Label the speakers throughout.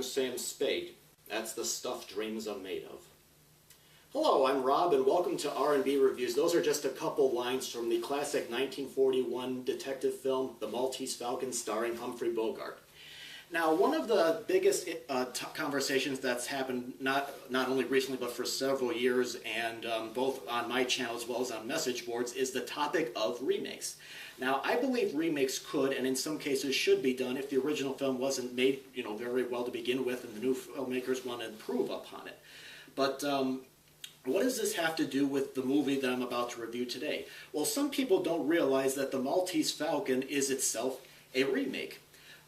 Speaker 1: I'm Sam Spade. That's the stuff dreams are made of. Hello, I'm Rob, and welcome to R&B Reviews. Those are just a couple lines from the classic 1941 detective film, The Maltese Falcon, starring Humphrey Bogart. Now, one of the biggest conversations that's happened not only recently but for several years, and both on my channel as well as on message boards, is the topic of remakes. Now, I believe remakes could, and in some cases should be done if the original film wasn't made, very well to begin with, and the new filmmakers want to improve upon it. But what does this have to do with the movie that I'm about to review today? Well, some people don't realize that The Maltese Falcon is itself a remake.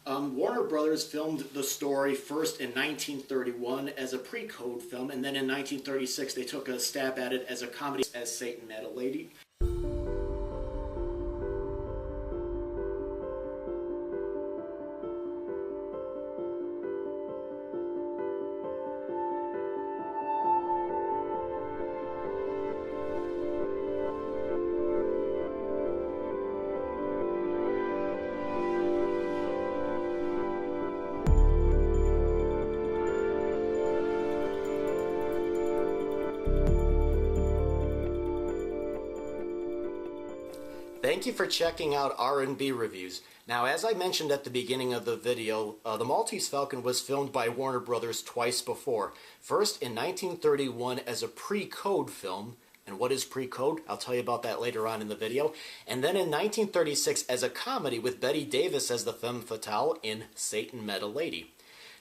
Speaker 1: Warner Brothers filmed the story first in 1931 as a pre-code film, and then in 1936 they took a stab at it as a comedy as Satan Met a Lady. Thank you for checking out R&B Reviews. Now, as I mentioned at the beginning of the video, The Maltese Falcon was filmed by Warner Brothers twice before. First in 1931 as a pre-code film, and what is pre-code? I'll tell you about that later on in the video. And then in 1936 as a comedy with Bette Davis as the femme fatale in Satan Met a Lady.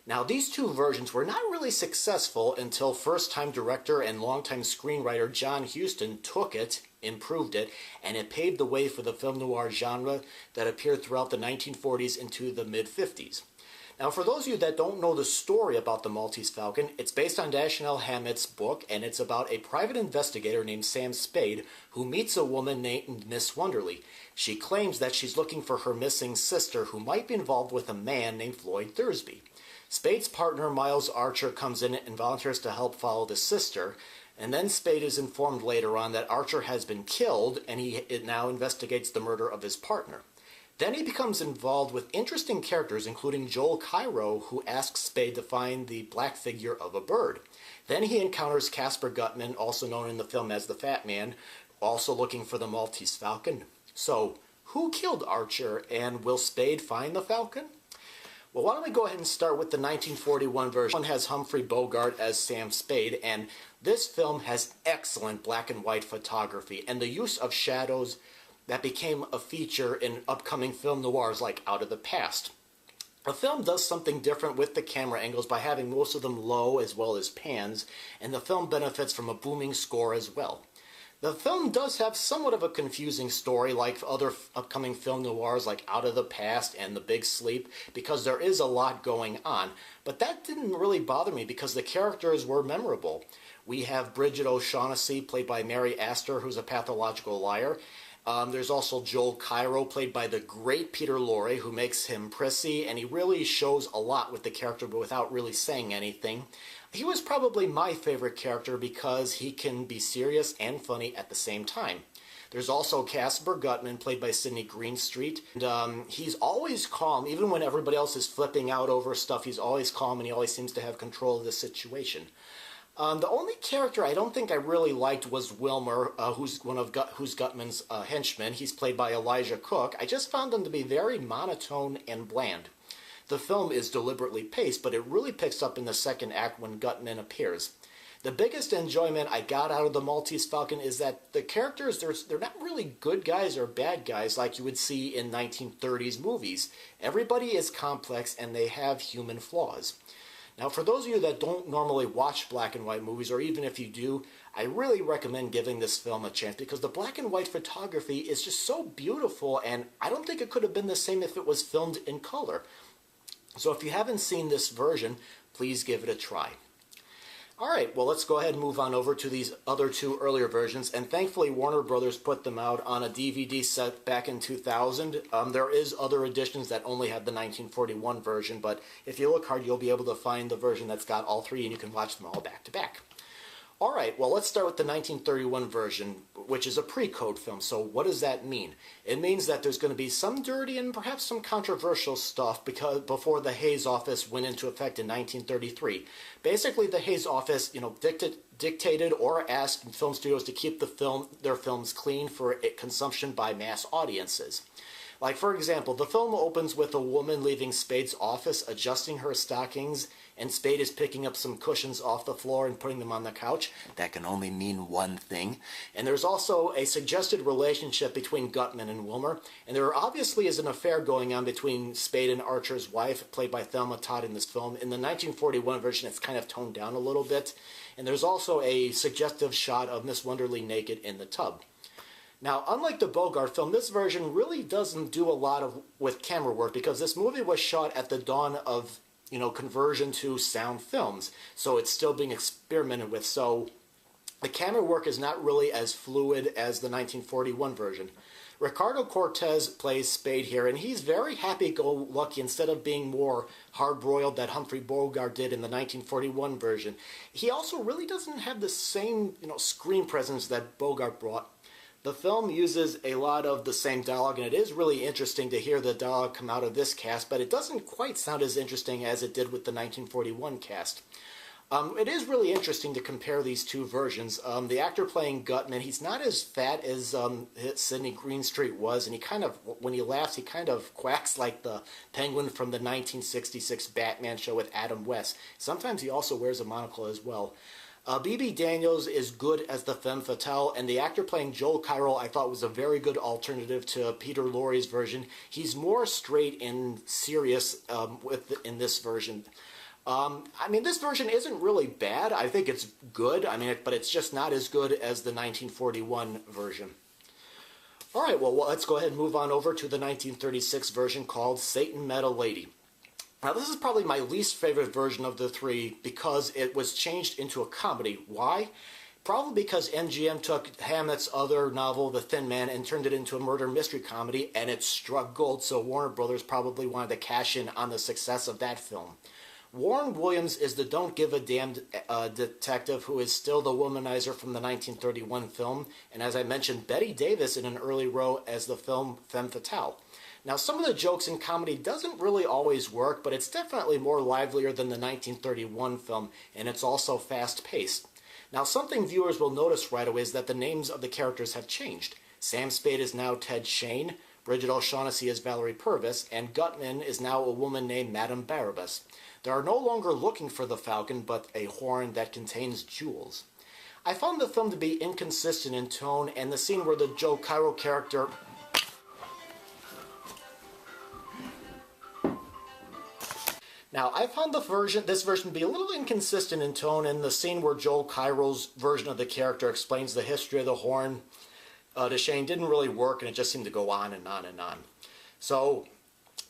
Speaker 1: Now, these two versions were not really successful until first-time director and longtime screenwriter John Huston took it, improved it, and it paved the way for the film noir genre that appeared throughout the 1940s into the mid-50s. Now, for those of you that don't know the story about the Maltese Falcon, it's based on Dashiell Hammett's book, and it's about a private investigator named Sam Spade who meets a woman named Miss Wonderly. She claims that she's looking for her missing sister who might be involved with a man named Floyd Thursby. Spade's partner, Miles Archer, comes in and volunteers to help follow the sister, and then Spade is informed later on that Archer has been killed, and he now investigates the murder of his partner. Then he becomes involved with interesting characters, including Joel Cairo, who asks Spade to find the black figure of a bird. Then he encounters Casper Gutman, also known in the film as the Fat Man, also looking for the Maltese Falcon. So, who killed Archer, and will Spade find the Falcon? Well, why don't we go ahead and start with the 1941 version. One has Humphrey Bogart as Sam Spade, and this film has excellent black and white photography and the use of shadows that became a feature in upcoming film noirs like Out of the Past. The film does something different with the camera angles by having most of them low as well as pans, and the film benefits from a booming score as well. The film does have somewhat of a confusing story like other upcoming film noirs like Out of the Past and The Big Sleep, because there is a lot going on, but that didn't really bother me because the characters were memorable. We have Bridget O'Shaughnessy, played by Mary Astor, who's a pathological liar. There's also Joel Cairo, played by the great Peter Lorre, who makes him prissy, and he really shows a lot with the character but without really saying anything. He was probably my favorite character because he can be serious and funny at the same time. There's also Casper Gutman, played by Sidney Greenstreet. And he's always calm, even when everybody else is flipping out over stuff. He's always calm, and he always seems to have control of the situation. The only character I don't think I really liked was Wilmer, who's Gutman's henchman. He's played by Elijah Cook. I just found him to be very monotone and bland. The film is deliberately paced, but it really picks up in the second act when Gutman appears. The biggest enjoyment I got out of the Maltese Falcon is that the characters, they're not really good guys or bad guys like you would see in 1930s movies. Everybody is complex and they have human flaws. Now, for those of you that don't normally watch black and white movies, or even if you do, I really recommend giving this film a chance because the black and white photography is just so beautiful, and I don't think it could have been the same if it was filmed in color. So if you haven't seen this version, please give it a try. Alright, well, let's go ahead and move on over to these other two earlier versions, and thankfully Warner Brothers put them out on a DVD set back in 2000. There is other editions that only have the 1941 version, but if you look hard, you'll be able to find the version that's got all three, and you can watch them all back to back. Alright, well, let's start with the 1931 version. which is a pre-code film. So what does that mean? It means that there's going to be some dirty and perhaps some controversial stuff because before the Hays Office went into effect in 1933. Basically, the Hays Office, dictated or asked film studios to keep their films clean for consumption by mass audiences. Like, for example, the film opens with a woman leaving Spade's office, adjusting her stockings, and Spade is picking up some cushions off the floor and putting them on the couch. That can only mean one thing. And there's also a suggested relationship between Gutman and Wilmer, and there obviously is an affair going on between Spade and Archer's wife, played by Thelma Todd in this film. In the 1941 version, it's kind of toned down a little bit. And there's also a suggestive shot of Miss Wonderly naked in the tub. Now, unlike the Bogart film, this version really doesn't do a lot with camera work because this movie was shot at the dawn of, conversion to sound films. So it's still being experimented with. So the camera work is not really as fluid as the 1941 version. Ricardo Cortez plays Spade here, and he's very happy-go-lucky instead of being more hard-broiled that Humphrey Bogart did in the 1941 version. He also really doesn't have the same, screen presence that Bogart brought. The film uses a lot of the same dialogue, and it is really interesting to hear the dialogue come out of this cast, but it doesn't quite sound as interesting as it did with the 1941 cast. It is really interesting to compare these two versions. The actor playing Gutman, he's not as fat as Sidney Greenstreet was, and he kind of, when he laughs, he kind of quacks like the penguin from the 1966 Batman show with Adam West. Sometimes he also wears a monocle as well. Bebe Daniels is good as the femme fatale, and the actor playing Joel Cairo I thought was a very good alternative to Peter Lorre's version. He's more straight and serious in this version. This version isn't really bad. I think it's good, but it's just not as good as the 1941 version. Alright, well, let's go ahead and move on over to the 1936 version called Satan Met a Lady. Now, this is probably my least favorite version of the three because it was changed into a comedy. Why? Probably because MGM took Hammett's other novel, The Thin Man, and turned it into a murder mystery comedy, and it struck gold, so Warner Brothers probably wanted to cash in on the success of that film. Warren Williams is the don't give a damn detective who is still the womanizer from the 1931 film, and as I mentioned, Bette Davis in an early role as the film Femme Fatale. Now, some of the jokes in comedy doesn't really always work, but it's definitely more livelier than the 1931 film, and it's also fast-paced. Now, something viewers will notice right away is that the names of the characters have changed. Sam Spade is now Ted Shane, Bridget O'Shaughnessy is Valerie Purvis, and Gutman is now a woman named Madame Barabbas. They are no longer looking for the Falcon, but a horn that contains jewels. I found the film to be inconsistent in tone, and the scene where the Joe Cairo character... Now, I found this version to be a little inconsistent in tone, and the scene where Joel Cairo's version of the character explains the history of the horn to Shane didn't really work, and it just seemed to go on and on and on. So,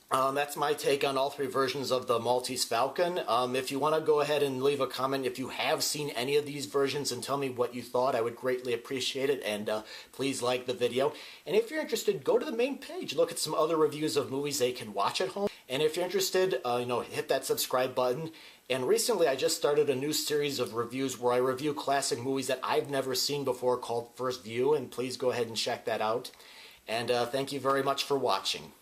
Speaker 1: that's my take on all three versions of the Maltese Falcon. If you want to go ahead and leave a comment if you have seen any of these versions and tell me what you thought, I would greatly appreciate it, and please like the video. And if you're interested, go to the main page, look at some other reviews of movies they can watch at home. And if you're interested, hit that subscribe button. And recently I just started a new series of reviews where I review classic movies that I've never seen before called First View, and please go ahead and check that out. And thank you very much for watching.